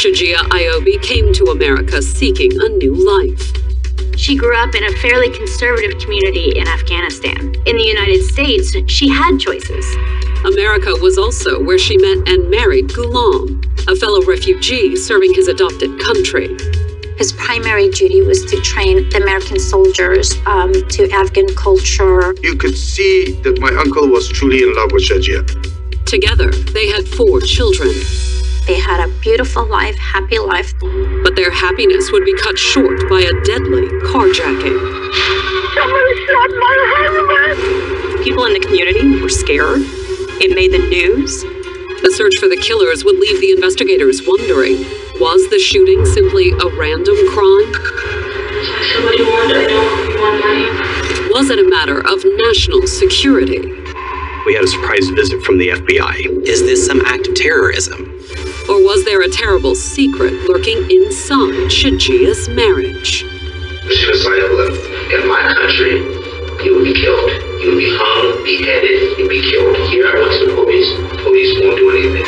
Shajia Iobi came to America seeking a new life. She grew up in a fairly conservative community in Afghanistan. In the United States, she had choices. America was also where she met and married Ghulam, a fellow refugee serving his adopted country. His primary duty was to train the American soldiers to Afghan culture. You could see that my uncle was truly in love with Shajia. Together, they had 4 children. They had a beautiful life, happy life. But their happiness would be cut short by a deadly carjacking. Somebody shot my husband! People in the community were scared. It made the news. The search for the killers would leave the investigators wondering, was the shooting simply a random crime? Somebody want money. Was it a matter of national security? We had a surprise visit from the FBI. Is this some act of terrorism? Or was there a terrible secret lurking inside Shajia's marriage? Suicide left in my country, you would be killed. You would be hung, beheaded, you'd be killed. Here I went to the police. Police won't do anything.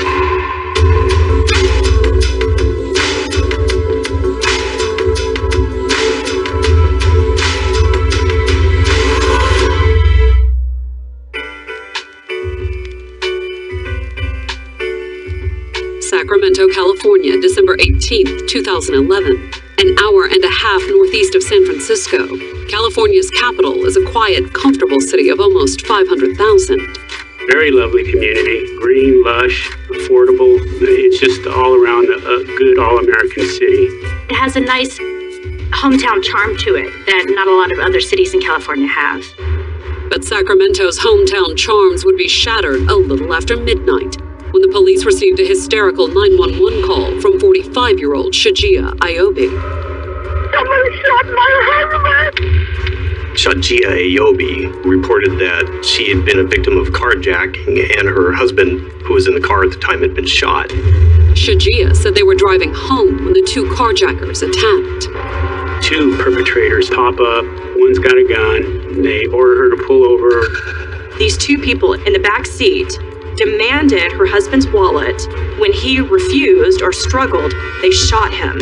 Sacramento, California, December 18th, 2011. An hour and a half northeast of San Francisco, California's capital is a quiet, comfortable city of almost 500,000. Very lovely community, green, lush, affordable. It's just all around a good all-American city. It has a nice hometown charm to it that not a lot of other cities in California have. But Sacramento's hometown charms would be shattered a little after midnight, when the police received a hysterical 911 call from 45-year-old Shajia Iobi. Somebody shot my husband! Shajia Iobi reported that she had been a victim of carjacking and her husband, who was in the car at the time, had been shot. Shajia said they were driving home when the 2 carjackers attacked. 2 perpetrators pop up, one's got a gun, they order her to pull over. These 2 people in the back seat demanded her husband's wallet. When he refused or struggled, they shot him.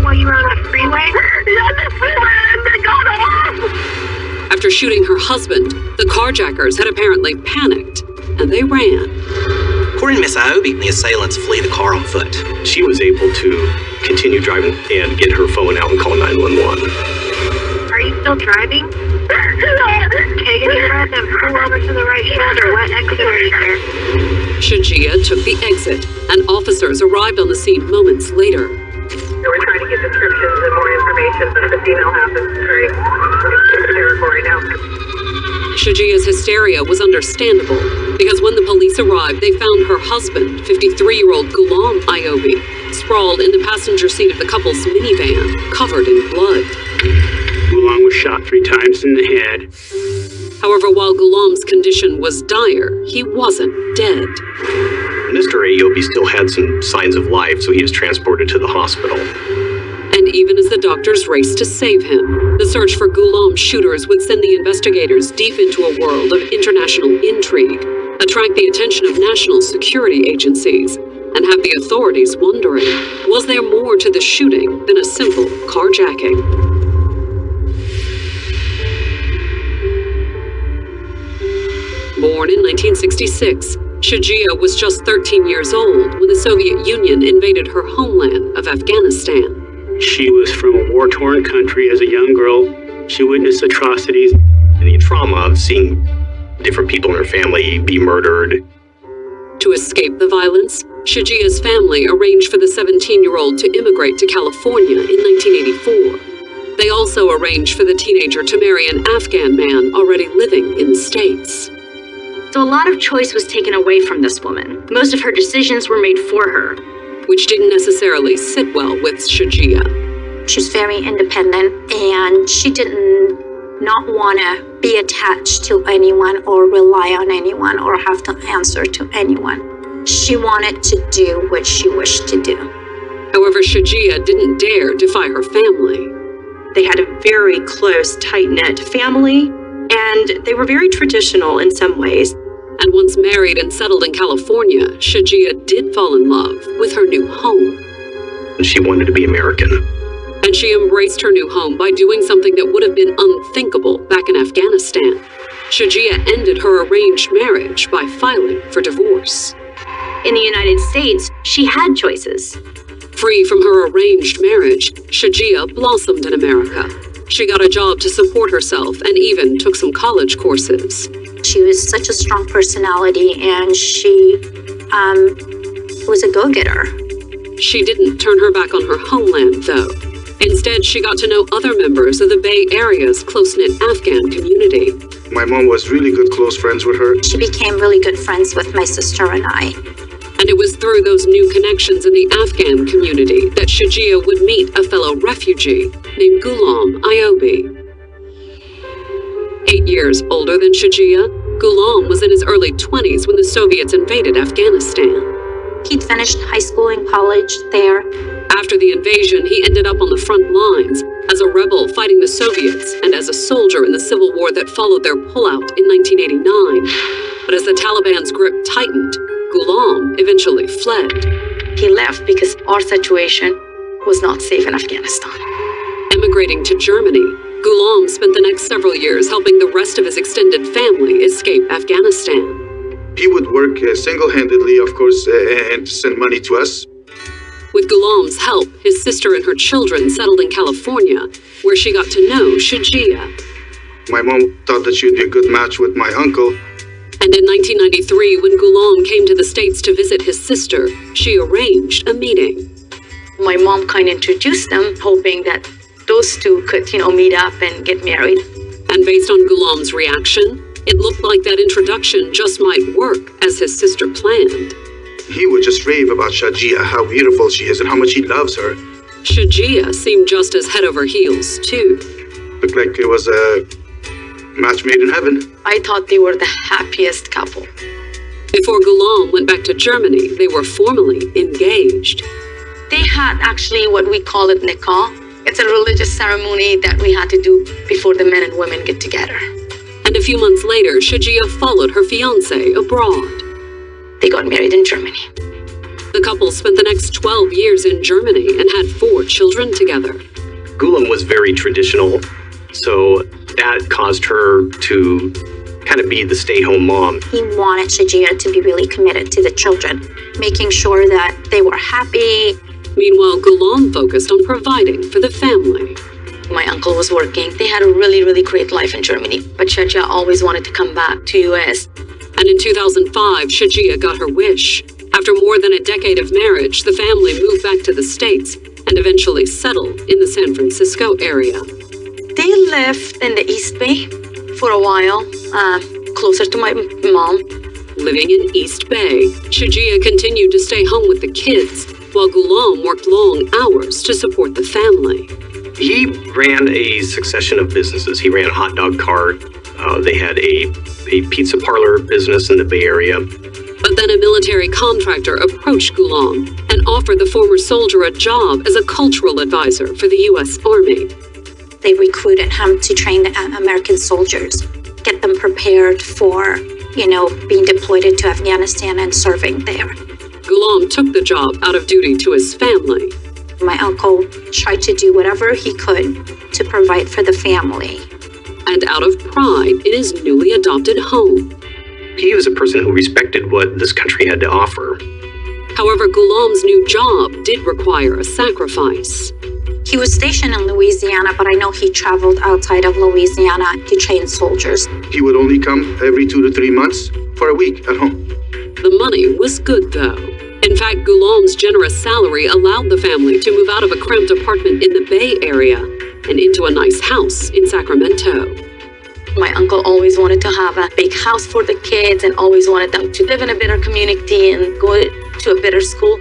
While you were on the freeway? Yeah, on the freeway, and they got off! After shooting her husband, the carjackers had apparently panicked, and they ran. According to Miss Iobi, the assailants flee the car on foot. She was able to continue driving and get her phone out and call 911. Are you still driving? Take a deep breath and pull over to the right shoulder. What exit are you there? Shajia took the exit, and officers arrived on the scene moments later. We're trying to get descriptions and more information, but the female happens very hysterical right now. Shajia's hysteria was understandable, because when the police arrived, they found her husband, 53-year-old Ghulam Iobi, sprawled in the passenger seat of the couple's minivan, covered in blood. Ghulam was shot 3 times in the head. However, while Ghulam's condition was dire, he wasn't dead. Mr. Iobi still had some signs of life, so he was transported to the hospital. And even as the doctors raced to save him, the search for Ghulam's shooters would send the investigators deep into a world of international intrigue, attract the attention of national security agencies, and have the authorities wondering, was there more to the shooting than a simple carjacking? Born in 1966, Shajia was just 13 years old when the Soviet Union invaded her homeland of Afghanistan. She was from a war-torn country as a young girl. She witnessed atrocities. And the trauma of seeing different people in her family be murdered. To escape the violence, Shajia's family arranged for the 17-year-old to immigrate to California in 1984. They also arranged for the teenager to marry an Afghan man already living in the States. So a lot of choice was taken away from this woman. Most of her decisions were made for her, which didn't necessarily sit well with Shajia. She's very independent, and she didn't not want to be attached to anyone or rely on anyone or have to answer to anyone. She wanted to do what she wished to do. However, Shajia didn't dare defy her family. They had a very close, tight-knit family, and they were very traditional in some ways. And once married and settled in California, Shajia did fall in love with her new home. and she wanted to be American. And she embraced her new home by doing something that would have been unthinkable back in Afghanistan. Shajia ended her arranged marriage by filing for divorce. In the United States, she had choices. Free from her arranged marriage, Shajia blossomed in America. She got a job to support herself and even took some college courses. She was such a strong personality, and she was a go-getter. She didn't turn her back on her homeland, though. Instead, she got to know other members of the Bay Area's close-knit Afghan community. My mom was really good close friends with her. She became really good friends with my sister and I. And it was through those new connections in the Afghan community that Shajia would meet a fellow refugee named Ghulam Ayobi. 8 years older than Shajia, Ghulam was in his early 20s when the Soviets invaded Afghanistan. He'd finished high school and college there. After the invasion, he ended up on the front lines as a rebel fighting the Soviets and as a soldier in the civil war that followed their pullout in 1989. But as the Taliban's grip tightened, Ghulam eventually fled. He left because our situation was not safe in Afghanistan. Emigrating to Germany, Ghulam spent the next several years helping the rest of his extended family escape Afghanistan. He would work single-handedly, of course, and send money to us. With Ghulam's help, his sister and her children settled in California, where she got to know Shajia. My mom thought that she would be a good match with my uncle. And in 1993, when Ghulam came to the States to visit his sister, she arranged a meeting. My mom kind of introduced them, hoping that those two could, meet up and get married. And based on Ghulam's reaction, it looked like that introduction just might work as his sister planned. He would just rave about Shajia, how beautiful she is and how much he loves her. Shajia seemed just as head over heels, too. Looked like it was a match made in heaven. I thought they were the happiest couple. Before Ghulam went back to Germany, they were formally engaged. They had actually what we call it nikah. It's a religious ceremony that we had to do before the men and women get together. And a few months later, Shajia followed her fiancé abroad. They got married in Germany. The couple spent the next 12 years in Germany and had 4 children together. Ghulam was very traditional, so that caused her to kind of be the stay-home mom. He wanted Shajia to be really committed to the children, making sure that they were happy. Meanwhile, Ghulam focused on providing for the family. My uncle was working. They had a really, really great life in Germany, but Shajia always wanted to come back to US. And in 2005, Shajia got her wish. After more than a decade of marriage, the family moved back to the States and eventually settled in the San Francisco area. They lived in the East Bay for a while, closer to my mom. Living in East Bay, Shajia continued to stay home with the kids, while Ghulam worked long hours to support the family. He ran a succession of businesses. He ran a hot dog cart. They had a pizza parlor business in the Bay Area. But then a military contractor approached Ghulam and offered the former soldier a job as a cultural advisor for the U.S. Army. They recruited him to train the American soldiers, get them prepared for, being deployed into Afghanistan and serving there. Ghulam took the job out of duty to his family. My uncle tried to do whatever he could to provide for the family. And out of pride in his newly adopted home. He was a person who respected what this country had to offer. However, Ghulam's new job did require a sacrifice. He was stationed in Louisiana, but I know he traveled outside of Louisiana to train soldiers. He would only come every 2 to 3 months for a week at home. The money was good, though. In fact, Ghulam's generous salary allowed the family to move out of a cramped apartment in the Bay Area and into a nice house in Sacramento. My uncle always wanted to have a big house for the kids and always wanted them to live in a better community and go to a better school.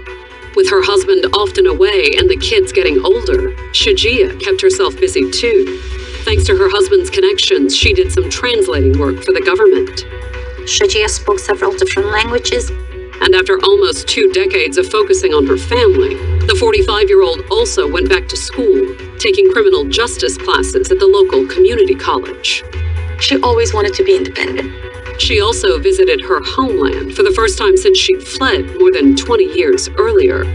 With her husband often away and the kids getting older, Shajia kept herself busy too. Thanks to her husband's connections, she did some translating work for the government. Shajia spoke several different languages. And after almost 2 decades of focusing on her family, the 45-year-old also went back to school, taking criminal justice classes at the local community college. She always wanted to be independent. She also visited her homeland for the first time since she'd fled more than 20 years earlier.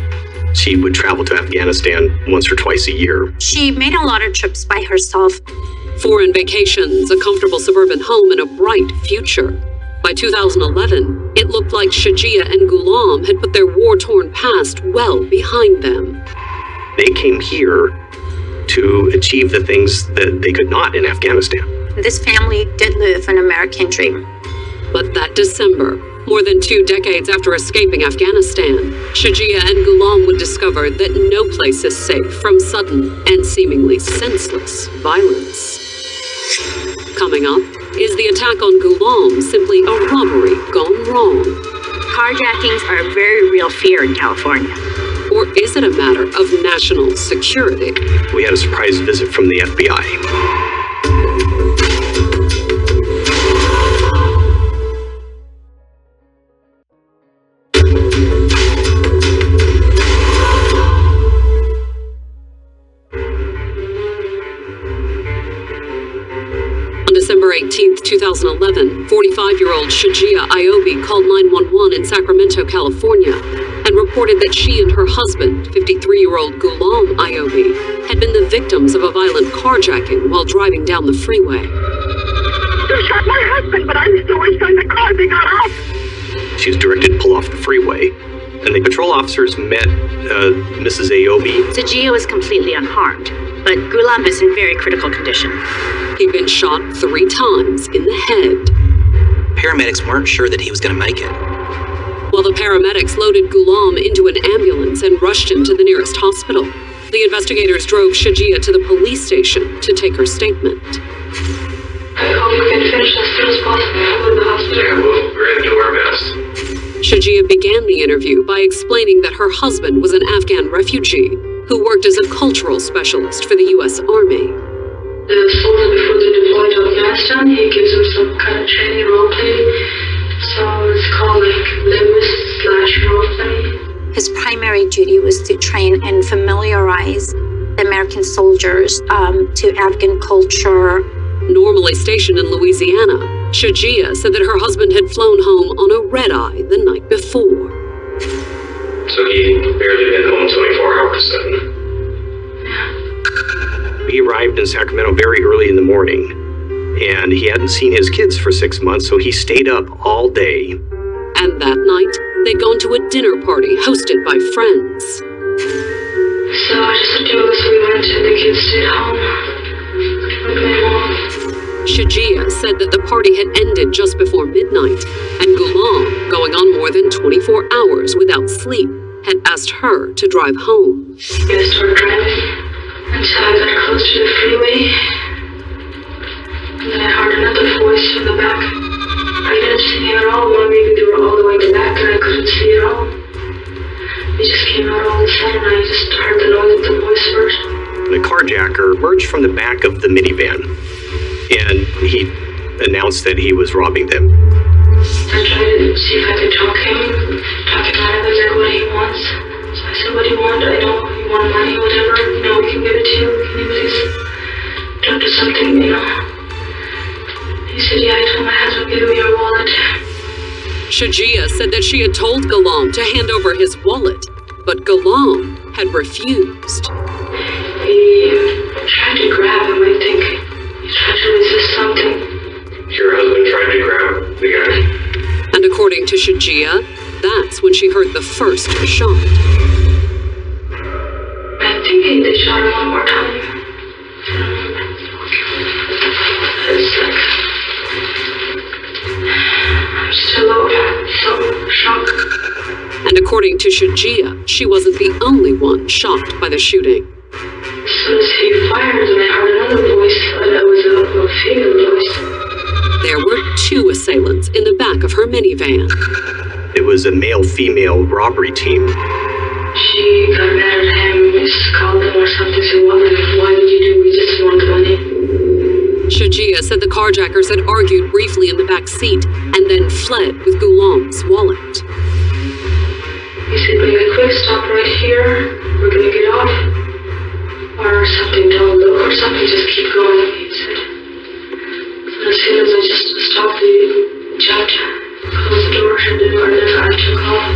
she would travel to Afghanistan once or twice a year. She made a lot of trips by herself. Foreign vacations, a comfortable suburban home, and a bright future. By 2011, it looked like Shajia and Ghulam had put their war-torn past well behind them. They came here to achieve the things that they could not in Afghanistan. This family did live an American dream. But that December, more than 2 decades after escaping Afghanistan, Shajia and Ghulam would discover that no place is safe from sudden and seemingly senseless violence. Coming up, is the attack on Ghulam simply a robbery gone wrong? Carjackings are a very real fear in California. Or is it a matter of national security? We had a surprise visit from the FBI. December 18, 2011, 45-year-old Shajia Iobi called 911 in Sacramento, California, and reported that she and her husband, 53-year-old Ghulam Iobi, had been the victims of a violent carjacking while driving down the freeway. They shot my husband, but I was still inside the car. They got out. She was directed to pull off the freeway, and the patrol officers met Mrs. Iobi. Shajia was completely unharmed, but Ghulam is in very critical condition. He'd been shot 3 times in the head. Paramedics weren't sure that he was going to make it. While the paramedics loaded Ghulam into an ambulance and rushed him to the nearest hospital, the investigators drove Shajia to the police station to take her statement. I hope you can finish as soon as possible with the hospital. Yeah, we're going to do our best. Shajia began the interview by explaining that her husband was an Afghan refugee who worked as a cultural specialist for the U.S. Army. The soldier before they deployed to Afghanistan, he gives them some kind of training role-play. So it's called like linguist/role-play. His primary duty was to train and familiarize the American soldiers to Afghan culture. Normally stationed in Louisiana, Shajia said that her husband had flown home on a red-eye the night before. So he'd barely been home 24 hours then. He arrived in Sacramento very early in the morning, and he hadn't seen his kids for 6 months, so he stayed up all day. And that night, they'd gone to a dinner party hosted by friends. So just the 2 of us, we went and the kids stayed home with my mom. Shajia said that the party had ended just before midnight, and Ghulam, going on more than 24 hours without sleep, had asked her to drive home. I started driving until I got close to the freeway, and then I heard another voice from the back. I didn't see him at all, or maybe they were all the way in the back and I couldn't see at all. They just came out all of a sudden, I just heard the noise of the voice first. The carjacker emerged from the back of the minivan, and he announced that he was robbing them. I tried to see if I could talk him out of it, like what he wants. So I said, what do you want? I know you want money, whatever, we can give it to you. Can you please don't do something, He said, yeah, I told my husband, give me your wallet. Shajia said that she had told Ghulam to hand over his wallet, but Ghulam had refused. He tried to grab him, I think. He tried to resist something. Your husband tried to grab the guy. And according to Shajia, that's when she heard the first shot. I think they shot him one more time. It's like, I'm still so shocked. And according to Shajia, she wasn't the only one shocked by the shooting. As soon as he fired, and I heard another voice, and it was a female voice. There were 2 assailants in the back of her minivan. It was a male-female robbery team. She got mad at him, just called them or something, said, why did you do? We just want the money. Shajia said the carjackers had argued briefly in the back seat and then fled with Ghulam's wallet. He said, make a quick stop right here. We're gonna get off. Or something, don't look, or something, just keep going, he said. So as soon as I just stopped, they jumped, closed the door, shut the door, and then I took off.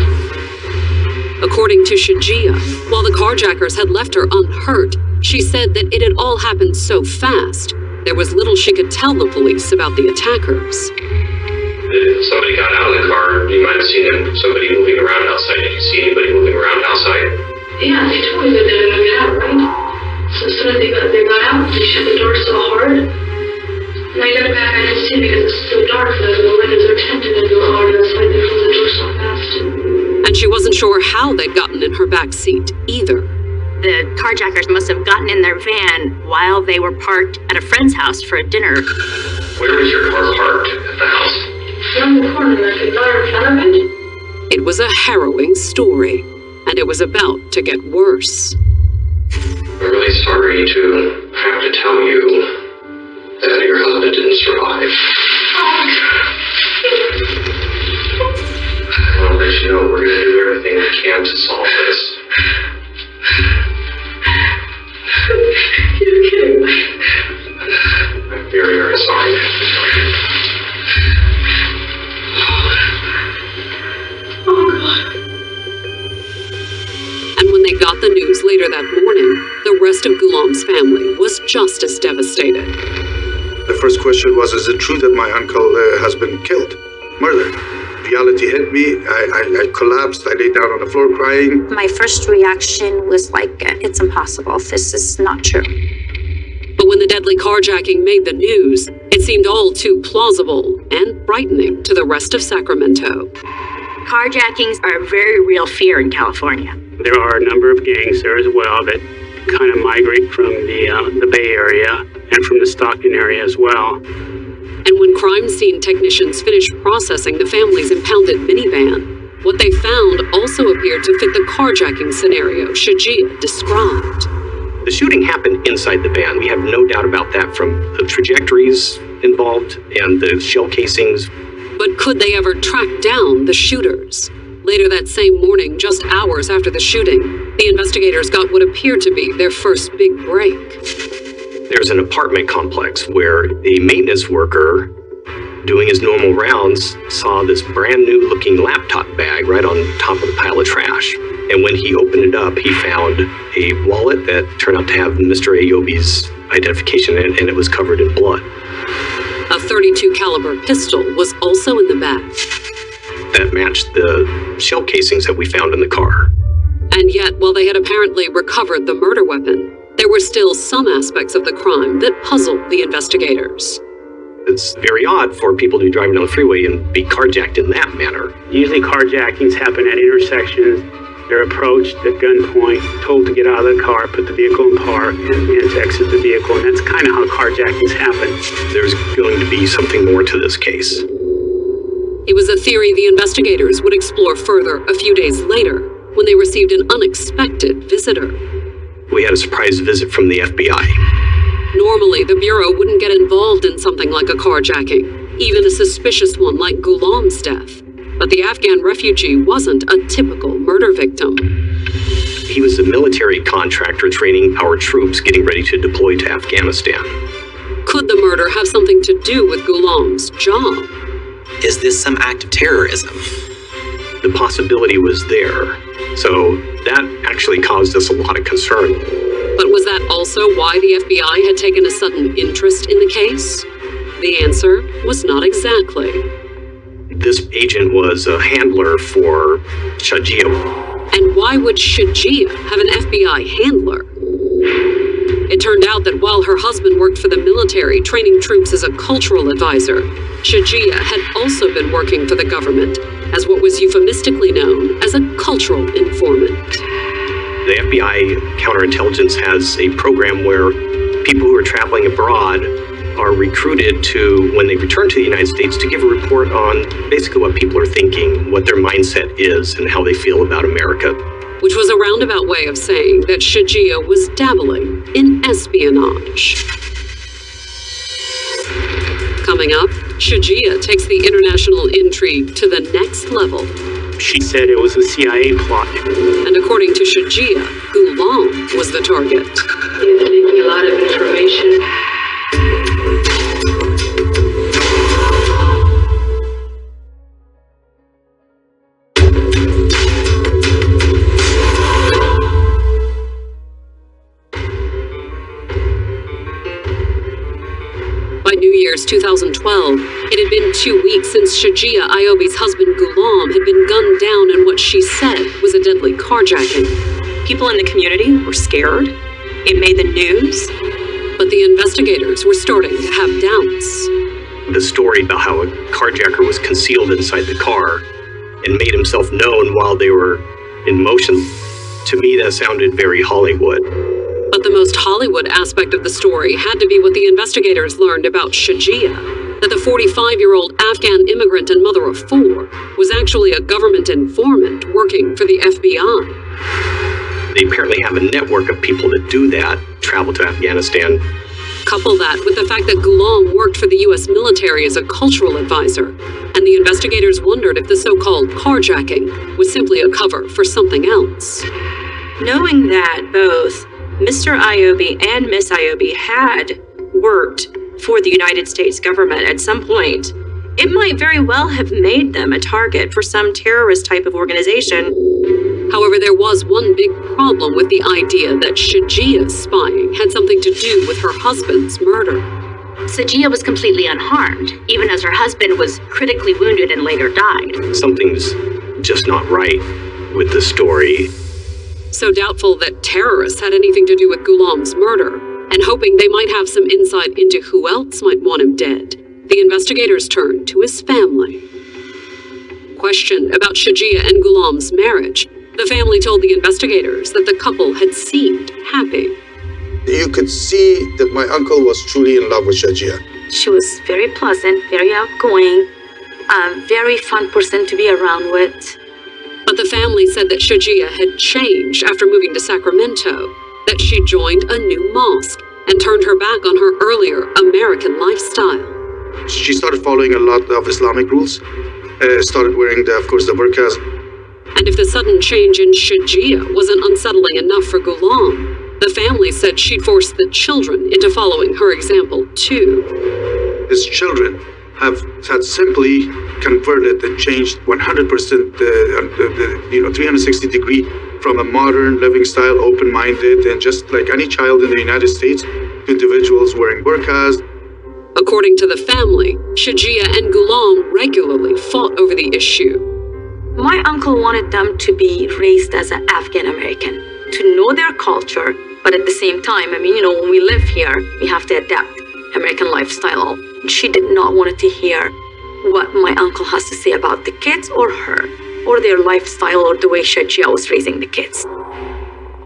According to Shajia, Shajia. While the carjackers had left her unhurt, she said that it had all happened so fast, there was little she could tell the police about the attackers. If somebody got out of the car, you might have seen somebody moving around outside. Did you see anybody moving around outside? Yeah, they told me that they were gonna get out, right? So as soon as they got out, they shut the door so hard. And I got back, I didn't see it because it's so dark. The windows are tinted and so hard outside. They closed the door so fast. And she wasn't sure how they'd gotten in her back seat either. The carjackers must have gotten in their van while they were parked at a friend's house for a dinner. Where was your car parked at the house? Around the corner, like a bar in front of it. It was a harrowing story, and it was about to get worse. I'm really sorry to have to tell you that your husband didn't survive. I want to let you know we're going to do everything we can to solve this. You're kidding me. I'm very, very sorry to have to tell you. Oh, God. And when they got the news later that morning, the rest of Ghulam's family was just as devastated. The first question was, is it true that my uncle has been killed, murdered? Reality hit me. I collapsed. I lay down on the floor crying. My first reaction was like, it's impossible. This is not true. But when the deadly carjacking made the news, it seemed all too plausible and frightening to the rest of Sacramento. Carjackings are a very real fear in California. There are a number of gangs there as well that kind of migrate from the Bay Area and from the Stockton area as well. And when crime scene technicians finished processing the family's impounded minivan, what they found also appeared to fit the carjacking scenario Shajia described. The shooting happened inside the van. We have no doubt about that from the trajectories involved and the shell casings. But could they ever track down the shooters? Later that same morning, just hours after the shooting, the investigators got what appeared to be their first big break. There's an apartment complex where a maintenance worker doing his normal rounds saw this brand new looking laptop bag right on top of the pile of trash. And when he opened it up, he found a wallet that turned out to have Mr. Ayobi's identification in it, and it was covered in blood. A .32 caliber pistol was also in the bag. That matched the shell casings that we found in the car. And yet, while they had apparently recovered the murder weapon, there were still some aspects of the crime that puzzled the investigators. It's very odd for people to be driving down the freeway and be carjacked in that manner. Usually carjackings happen at intersections. They're approached at gunpoint, told to get out of the car, put the vehicle in park, and to exit the vehicle. And that's kind of how carjackings happen. There's going to be something more to this case. It was a theory the investigators would explore further a few days later when they received an unexpected visitor. We had a surprise visit from the FBI. Normally, the Bureau wouldn't get involved in something like a carjacking, even a suspicious one like Ghulam's death. But the Afghan refugee wasn't a typical murder victim. He was a military contractor training our troops getting ready to deploy to Afghanistan. Could the murder have something to do with Ghulam's job? Is this some act of terrorism? The possibility was there. So that actually caused us a lot of concern. But was that also why the FBI had taken a sudden interest in the case? The answer was not exactly. This agent was a handler for Shajia. And why would Shajia have an FBI handler? It turned out that while her husband worked for the military, training troops as a cultural advisor, Shajia had also been working for the government as what was euphemistically known as a cultural informant. The FBI counterintelligence has a program where people who are traveling abroad are recruited to, when they return to the United States, to give a report on basically what people are thinking, what their mindset is, and how they feel about America. Which was a roundabout way of saying that Shajia was dabbling in espionage. Coming up, Shajia takes the international intrigue to the next level. She said it was a CIA plot. And according to Shajia, Ghulam was the target. He's leaking a lot of information. August 2012, it had been 2 weeks since Shajia Ayobi's husband Ghulam had been gunned down in what she said was a deadly carjacking. People in the community were scared. It made the news. But the investigators were starting to have doubts. The story about how a carjacker was concealed inside the car and made himself known while they were in motion, to me that sounded very Hollywood. But the most Hollywood aspect of the story had to be what the investigators learned about Shajia, that the 45-year-old Afghan immigrant and mother of 4 was actually a government informant working for the FBI. They apparently have a network of people that do that, travel to Afghanistan. Couple that with the fact that Ghulam worked for the U.S. military as a cultural advisor, and the investigators wondered if the so-called carjacking was simply a cover for something else. Knowing that both Mr. Ayobi and Miss Ayobi had worked for the United States government at some point, it might very well have made them a target for some terrorist type of organization. However, there was one big problem with the idea that Shajia's spying had something to do with her husband's murder. Shajia was completely unharmed, even as her husband was critically wounded and later died. Something's just not right with the story. So doubtful that terrorists had anything to do with Ghulam's murder, and hoping they might have some insight into who else might want him dead, the investigators turned to his family. Questioned about Shajia and Ghulam's marriage, the family told the investigators that the couple had seemed happy. You could see that my uncle was truly in love with Shajia. She was very pleasant, very outgoing, a very fun person to be around with. But the family said that Shajia had changed after moving to Sacramento, that she joined a new mosque and turned her back on her earlier American lifestyle. She started following a lot of Islamic rules, started wearing, the burqas. And if the sudden change in Shajia wasn't unsettling enough for Ghulam, the family said she'd forced the children into following her example too. His children had simply converted and changed 100%, 360 degree from a modern living style, open-minded, and just like any child in the United States, to individuals wearing burqas. According to the family, Shajia and Ghulam regularly fought over the issue. My uncle wanted them to be raised as an Afghan American, to know their culture, but at the same time, when we live here, we have to adapt American lifestyle. She did not want to hear what my uncle has to say about the kids or her, or their lifestyle or the way Shajia was raising the kids.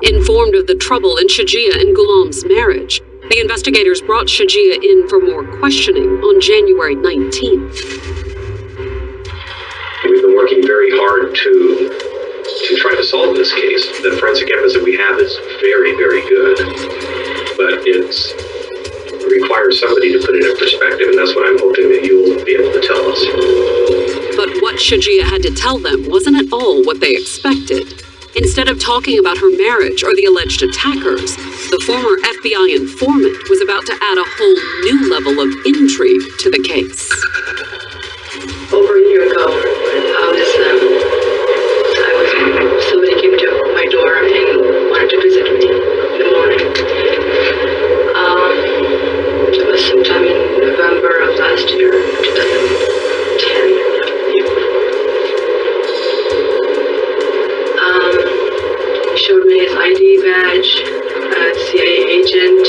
Informed of the trouble in Shajia and Ghulam's marriage, the investigators brought Shajia in for more questioning on January 19th. We've been working very hard to try to solve this case. The forensic evidence that we have is very, very good, but it requires somebody to put it in perspective, and that's what I'm hoping that you'll be able to tell us. But what Shajia had to tell them wasn't at all what they expected. Instead of talking about her marriage or the alleged attackers, the former FBI informant was about to add a whole new level of intrigue to the case. Over a year ago, somebody came to my door and wanted to visit me in the morning. It was sometime in November of last year, 2010. He showed me his ID badge, CIA agent,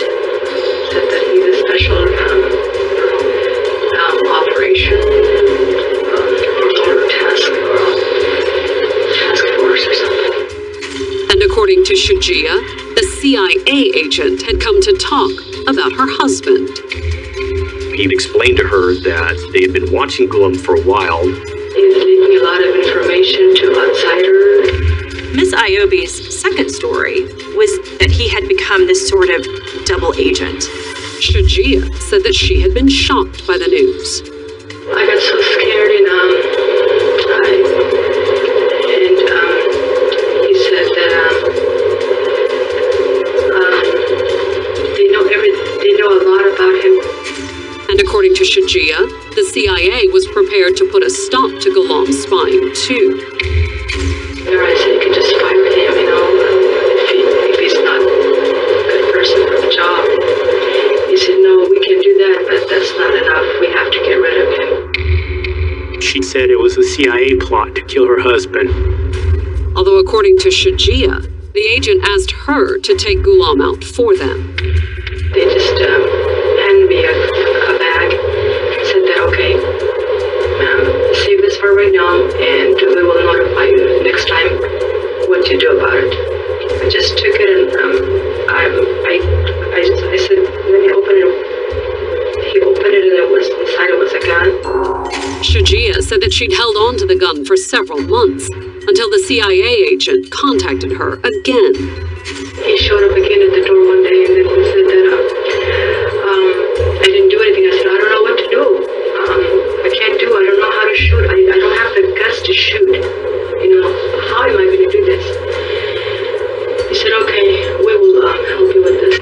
said that he's a special operation or task force or something. And according to Shajia, the CIA agent had come to talk about her husband. He'd explained to her that they had been watching Ghulam for a while. He was leaking a lot of information to outsiders. Miss Ayobi's second story was that he had become this sort of double agent. Shajia said that she had been shocked by the news. I got so scared, and he said that they know a lot about him. And according to Shajia, the CIA was prepared to put a stop to Ghulam's spying too. I said you can just fire him, if he's not a good person for the job. He said, no, we can do that, but that's not enough. said it was a CIA plot to kill her husband. Although according to Shajia, the agent asked her to take Ghulam out for them. They just handed me a bag, said that, okay, save this for right now, and we will notify you next time what to do about it. I just took it, and I said, let me open it. He opened it, and inside it was a gun. Shajia said that she'd held on to the gun for several months until the CIA agent contacted her again. He showed up again at the door one day, and then he said that I didn't do anything. I said, I don't know what to do. I can't do. I don't know how to shoot. I don't have the guts to shoot. How am I going to do this? He said, okay, we will help you with this.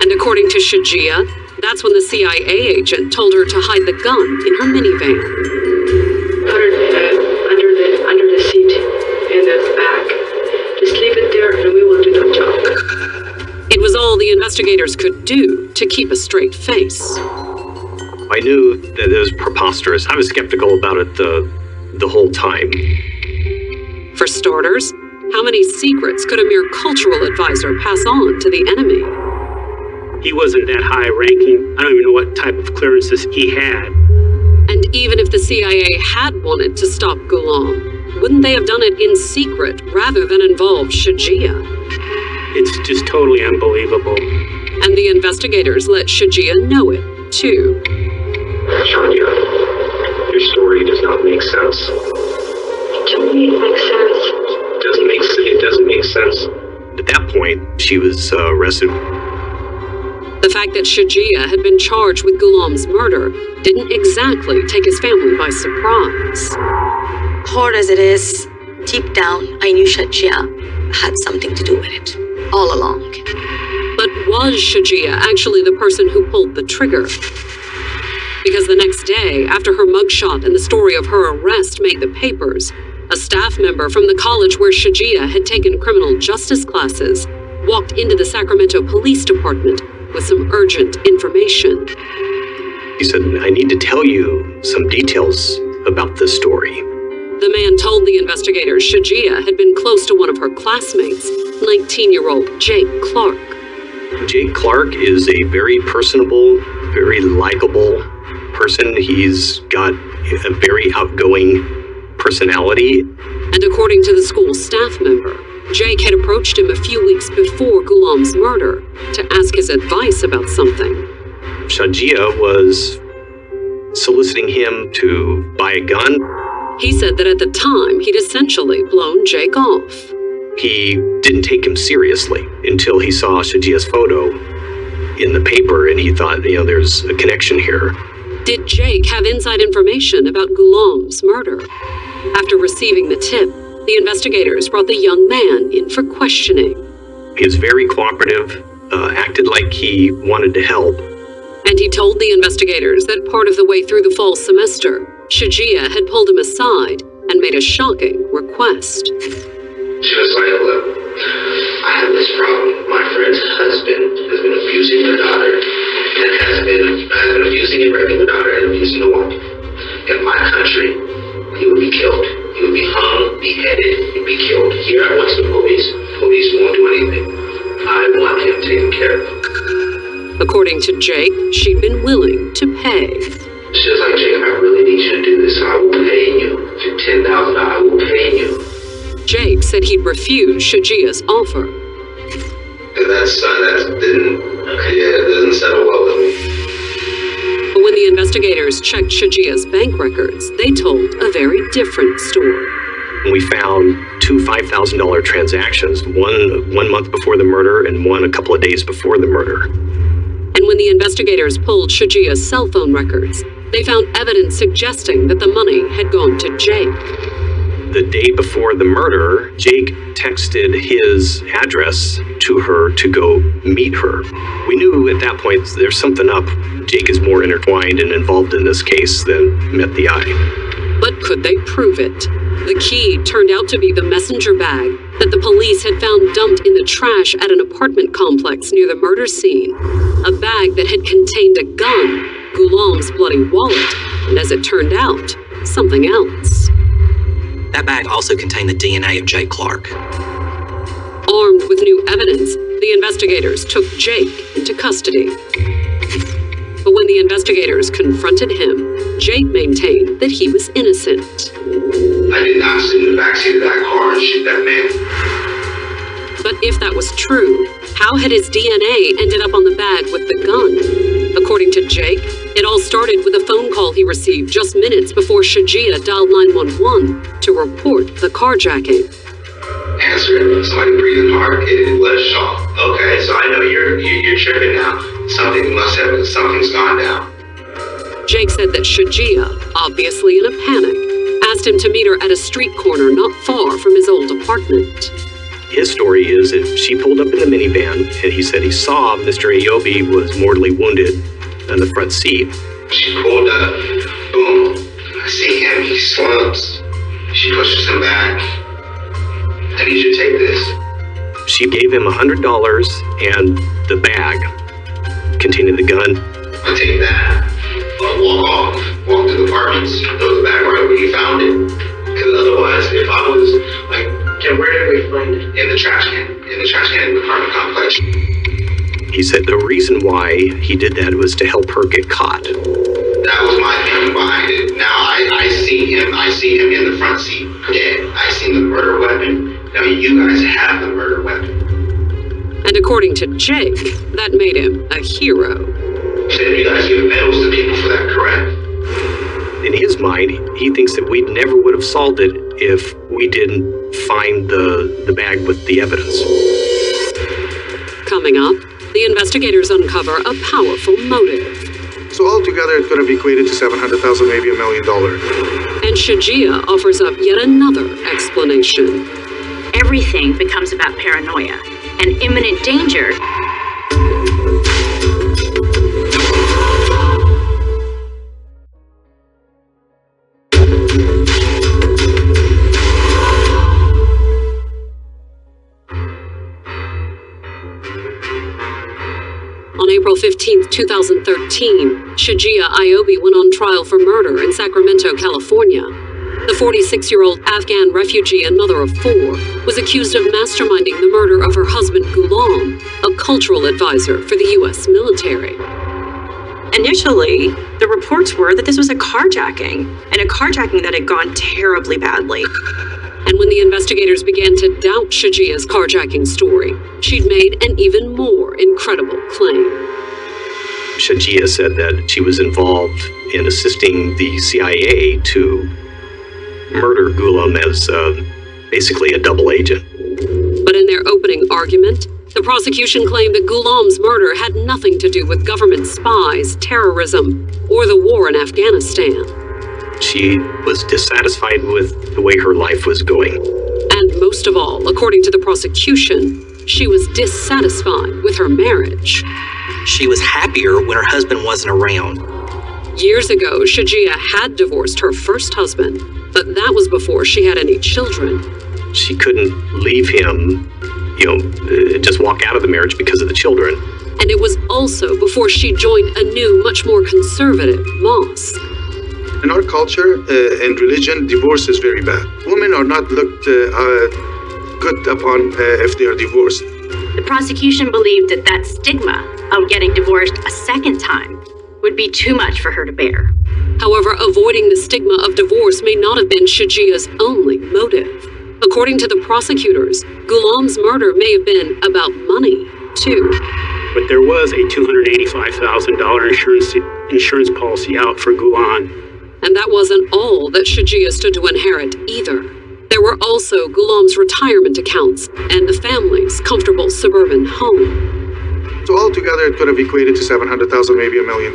And according to Shajia, that's when the CIA agent told her to hide the gun in her minivan. Put it under the seat in the back. Just leave it there, and we will do the job. It was all the investigators could do to keep a straight face. I knew that it was preposterous. I was skeptical about it the whole time. For starters, how many secrets could a mere cultural advisor pass on to the enemy? He wasn't that high ranking. I don't even know what type of clearances he had. And even if the CIA had wanted to stop Ghulam, wouldn't they have done it in secret rather than involve Shajia? It's just totally unbelievable. And the investigators let Shajia know it, too. Shajia, your story does not make sense. To me, it makes sense. It doesn't make sense. At that point, she was arrested. The fact that Shajia had been charged with Ghulam's murder didn't exactly take his family by surprise. Hard as it is, deep down, I knew Shajia had something to do with it, all along. But was Shajia actually the person who pulled the trigger? Because the next day, after her mugshot and the story of her arrest made the papers, a staff member from the college where Shajia had taken criminal justice classes walked into the Sacramento Police Department with some urgent information. He said, I need to tell you some details about this story. The man told the investigators Shajia had been close to one of her classmates, 19-year-old Jake Clark. Jake Clark is a very personable, very likable person. He's got a very outgoing personality. And according to the school staff member, Jake had approached him a few weeks before Ghulam's murder to ask his advice about something. Shajia was soliciting him to buy a gun. He said that at the time, he'd essentially blown Jake off. He didn't take him seriously until he saw Shajia's photo in the paper, and he thought, there's a connection here. Did Jake have inside information about Ghulam's murder? After receiving the tip, the investigators brought the young man in for questioning. He was very cooperative, acted like he wanted to help. And he told the investigators that part of the way through the fall semester, Shajia had pulled him aside and made a shocking request. She was like, look, I have this problem. My friend's husband has been abusing their daughter, and has been abusing and raping the daughter and abusing the wife. In my country, he would be killed. He would be hung, beheaded, and be killed. Here I went to the police. Police won't do anything. I want him taken care of. According to Jake, she'd been willing to pay. She was like, Jake, I really need you to do this, so I will pay you. For $10,000, I will pay you. Jake said he'd refuse Shajia's offer. And that doesn't settle well with me. But when the investigators checked Shajia's bank records, they told a very different story. We found two $5,000 transactions, one month before the murder and one a couple of days before the murder. And when the investigators pulled Shajia's cell phone records, they found evidence suggesting that the money had gone to Jake. The day before the murder, Jake texted his address to her to go meet her. We knew at that point there's something up. Jake is more intertwined and involved in this case than met the eye. But could they prove it? The key turned out to be the messenger bag that the police had found dumped in the trash at an apartment complex near the murder scene. A bag that had contained a gun, Ghulam's bloody wallet, and as it turned out, something else. That bag also contained the DNA of Jake Clark. Armed with new evidence, the investigators took Jake into custody. But when the investigators confronted him, Jake maintained that he was innocent. I did not sit in the backseat of that car and shoot that man. But if that was true, how had his DNA ended up on the bag with the gun? According to Jake, it all started with a phone call he received just minutes before Shajia dialed 911 to report the carjacking. Answer it. Somebody breathing hard. It was Shaw. Okay, so I know you're tripping now. Something's gone down. Jake said that Shajia, obviously in a panic, asked him to meet her at a street corner not far from his old apartment. His story is that she pulled up in the minivan, and he said he saw Mr. Ayobi was mortally wounded in the front seat. She pulled up. Boom. I see him. He slumps. She pushes him back. I need you to take this. She gave him $100 and the bag containing the gun. I take that. Walk to the apartments, throw the bag right where you found it. Because otherwise, if I was like, where did we find it? In the trash can. In the trash can in the apartment complex. He said the reason why he did that was to help her get caught. That was my thinking behind it. Now I see him in the front seat, dead. I seen the murder weapon. Now you guys have the murder weapon. And according to Jake, that made him a hero. Said you guys give medals to people for that, correct? In his mind, he thinks that we never would have solved it if we didn't find the bag with the evidence. Coming up, the investigators uncover a powerful motive. So altogether, it could have equated to $700,000, maybe $1 million. And Shajia offers up yet another explanation. Everything becomes about paranoia and imminent danger. On April 15, 2013, Shajia Ayobi went on trial for murder in Sacramento, California. The 46-year-old Afghan refugee and mother of 4 was accused of masterminding the murder of her husband Ghulam, a cultural advisor for the U.S. military. Initially, the reports were that this was a carjacking, and a carjacking that had gone terribly badly. And when the investigators began to doubt Shajia's carjacking story, she'd made an even more incredible claim. Shajia said that she was involved in assisting the CIA to murder Ghulam as basically a double agent. But in their opening argument, the prosecution claimed that Ghulam's murder had nothing to do with government spies, terrorism, or the war in Afghanistan. She was dissatisfied with the way her life was going. And most of all, according to the prosecution, she was dissatisfied with her marriage. She was happier when her husband wasn't around. Years ago, Shajia had divorced her first husband, but that was before she had any children. She couldn't leave him, just walk out of the marriage because of the children. And it was also before she joined a new, much more conservative mosque. In our culture and religion, divorce is very bad. Women are not looked good upon if they are divorced. The prosecution believed that that stigma of getting divorced a second time would be too much for her to bear. However, avoiding the stigma of divorce may not have been Shajia's only motive. According to the prosecutors, Ghulam's murder may have been about money, too. But there was a $285,000 insurance policy out for Ghulam. And that wasn't all that Shajia stood to inherit either. There were also Ghulam's retirement accounts and the family's comfortable suburban home. So altogether, it could have equated to $700,000, maybe $1 million.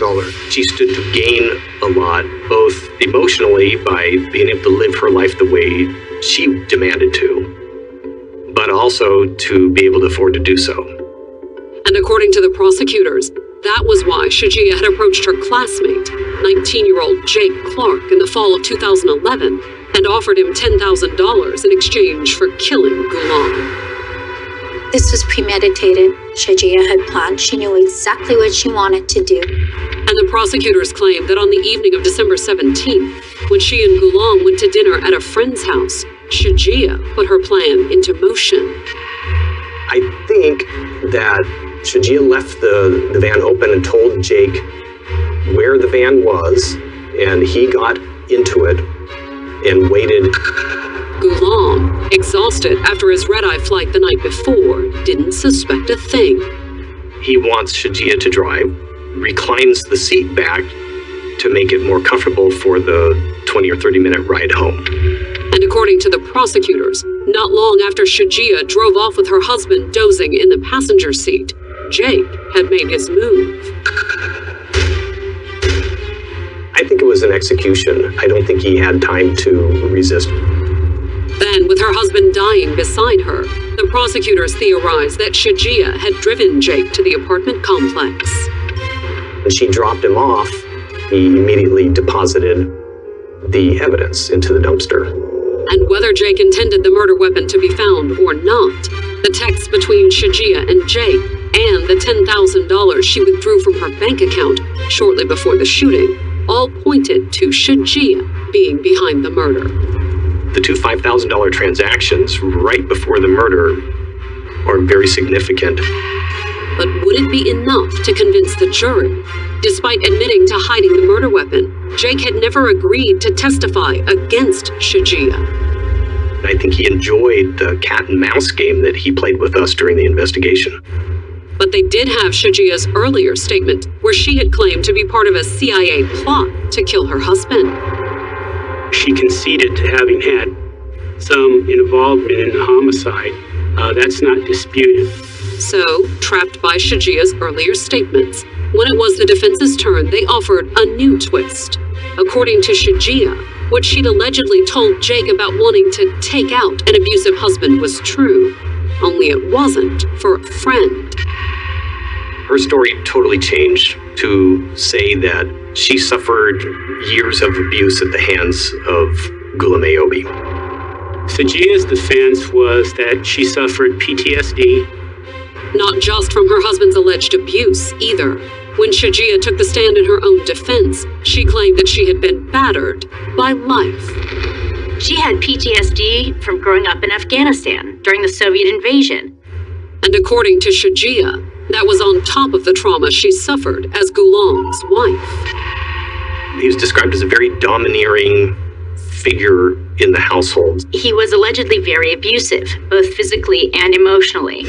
She stood to gain a lot, both emotionally by being able to live her life the way she demanded to, but also to be able to afford to do so. And according to the prosecutors, that was why Shajia had approached her classmate, 19-year-old Jake Clark, in the fall of 2011 and offered him $10,000 in exchange for killing Ghulam. This was premeditated. Shajia had planned. She knew exactly what she wanted to do. And the prosecutors claim that on the evening of December 17th, when she and Ghulam went to dinner at a friend's house, Shajia put her plan into motion. I think that Shajia left the van open and told Jake where the van was, and he got into it and waited. Ghulam, exhausted after his red-eye flight the night before, didn't suspect a thing. He wants Shajia to drive, reclines the seat back to make it more comfortable for the 20 or 30-minute ride home. And according to the prosecutors, not long after Shajia drove off with her husband dozing in the passenger seat, Jake had made his move. I think it was an execution. I don't think he had time to resist. Then, with her husband dying beside her, the prosecutors theorized that Shajia had driven Jake to the apartment complex. When she dropped him off, he immediately deposited the evidence into the dumpster. And whether Jake intended the murder weapon to be found or not, the texts between Shajia and Jake and the $10,000 she withdrew from her bank account shortly before the shooting all pointed to Shajia being behind the murder. The two $5,000 transactions right before the murder are very significant. But would it be enough to convince the jury? Despite admitting to hiding the murder weapon, Jake had never agreed to testify against Shajia. I think he enjoyed the cat and mouse game that he played with us during the investigation. But they did have Shajia's earlier statement, where she had claimed to be part of a CIA plot to kill her husband. She conceded to having had some involvement in the homicide. That's not disputed. So, trapped by Shajia's earlier statements, when it was the defense's turn, they offered a new twist. According to Shajia, what she'd allegedly told Jake about wanting to take out an abusive husband was true, only it wasn't for a friend. Her story totally changed to say that she suffered years of abuse at the hands of Ghulam Ayobi. Shajia's defense was that she suffered PTSD. Not just from her husband's alleged abuse, either. When Shajia took the stand in her own defense, she claimed that she had been battered by life. She had PTSD from growing up in Afghanistan during the Soviet invasion. And according to Shajia, that was on top of the trauma she suffered as Ghulam's wife. He was described as a very domineering figure in the household. He was allegedly very abusive, both physically and emotionally.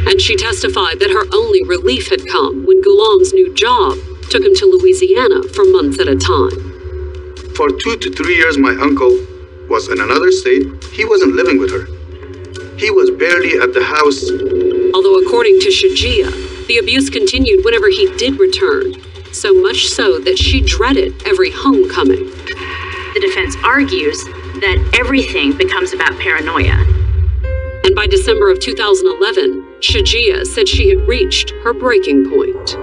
And she testified that her only relief had come when Ghulam's new job took him to Louisiana for months at a time. For 2 to 3 years, my uncle was in another state. He wasn't living with her. He was barely at the house. Although according to Shajia, the abuse continued whenever he did return, so much so that she dreaded every homecoming. The defense argues that everything becomes about paranoia. And by December of 2011, Shajia said she had reached her breaking point.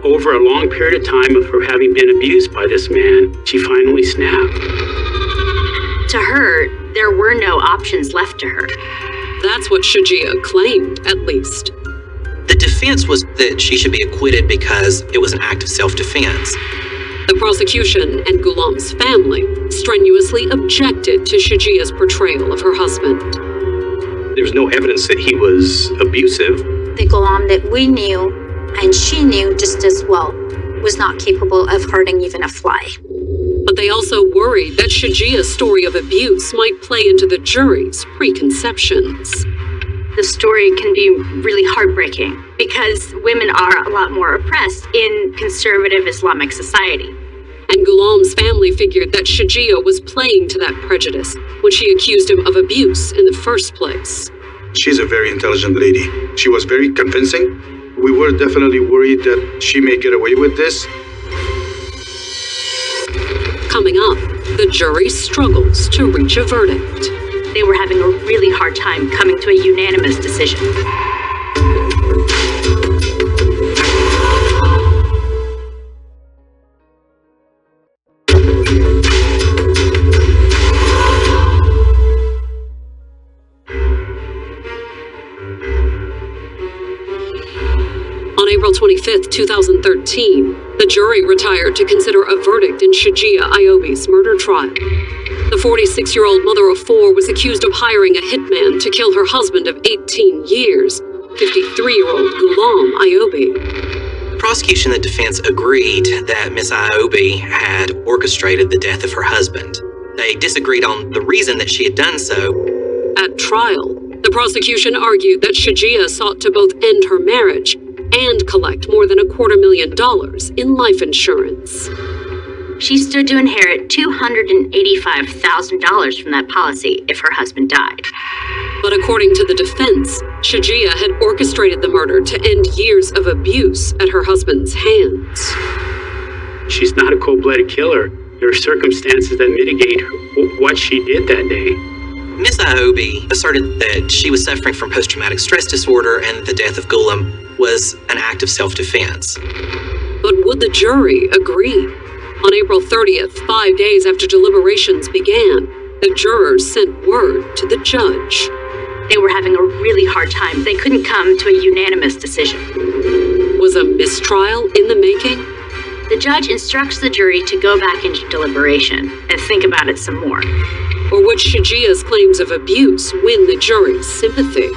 Over a long period of time of her having been abused by this man, she finally snapped. To her, there were no options left to her. That's what Shajia claimed, at least. The defense was that she should be acquitted because it was an act of self-defense. The prosecution and Ghulam's family strenuously objected to Shajia's portrayal of her husband. There was no evidence that he was abusive. The Ghulam that we knew, and she knew just as well, was not capable of hurting even a fly. But they also worried that Shajia's story of abuse might play into the jury's preconceptions. The story can be really heartbreaking because women are a lot more oppressed in conservative Islamic society. And Ghulam's family figured that Shajia was playing to that prejudice when she accused him of abuse in the first place. She's a very intelligent lady. She was very convincing. We were definitely worried that she may get away with this. Coming up, the jury struggles to reach a verdict. They were having a really hard time coming to a unanimous decision. On April 25, 2013, the jury retired to consider a verdict in Shajia Ayobi's murder trial. The 46-year-old mother of four was accused of hiring a hitman to kill her husband of 18 years, 53-year-old Ghulam Ayobi. Prosecution and defense agreed that Miss Ayobi had orchestrated the death of her husband. They disagreed on the reason that she had done so. At trial, the prosecution argued that Shajia sought to both end her marriage and collect more than $250,000 in life insurance. She stood to inherit $285,000 from that policy if her husband died. But according to the defense, Shajia had orchestrated the murder to end years of abuse at her husband's hands. She's not a cold-blooded killer. There are circumstances that mitigate what she did that day. Miss Ayobi asserted that she was suffering from post-traumatic stress disorder and that the death of Ghulam was an act of self-defense. But would the jury agree? On April 30th, 5 days after deliberations began, the jurors sent word to the judge. They were having a really hard time. They couldn't come to a unanimous decision. Was a mistrial in the making? The judge instructs the jury to go back into deliberation and think about it some more. Or would Shajia's claims of abuse win the jury's sympathy?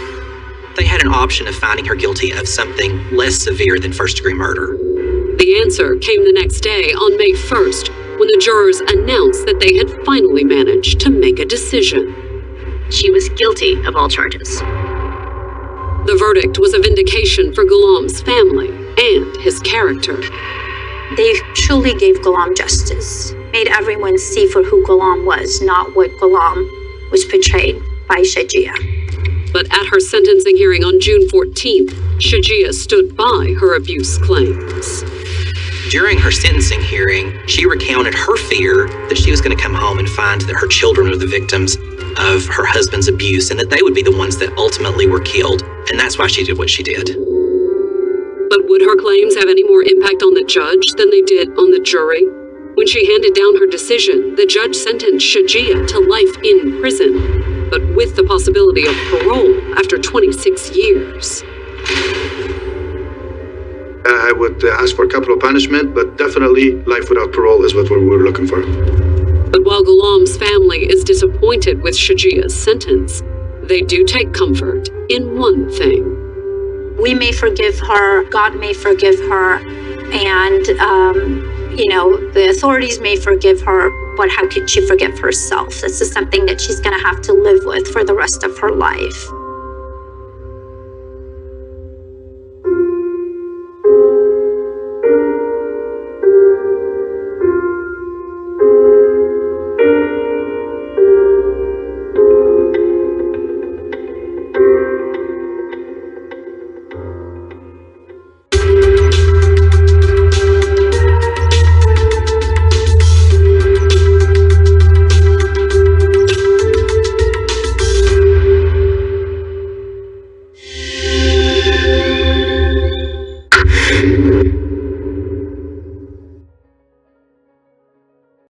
They had an option of finding her guilty of something less severe than first-degree murder. The answer came the next day on May 1st, when the jurors announced that they had finally managed to make a decision. She was guilty of all charges. The verdict was a vindication for Ghulam's family and his character. They truly gave Ghulam justice, made everyone see for who Ghulam was, not what Ghulam was portrayed by Shajia. But at her sentencing hearing on June 14th, Shajia stood by her abuse claims. During her sentencing hearing, she recounted her fear that she was going to come home and find that her children were the victims of her husband's abuse and that they would be the ones that ultimately were killed. And that's why she did what she did. But would her claims have any more impact on the judge than they did on the jury? When she handed down her decision, the judge sentenced Shajia to life in prison, but with the possibility of parole after 26 years. I would ask for capital punishment, but definitely life without parole is what we're looking for. But while Ghulam's family is disappointed with Shajia's sentence, they do take comfort in one thing. We may forgive her, God may forgive her, and, the authorities may forgive her, but how could she forgive herself? This is something that she's going to have to live with for the rest of her life.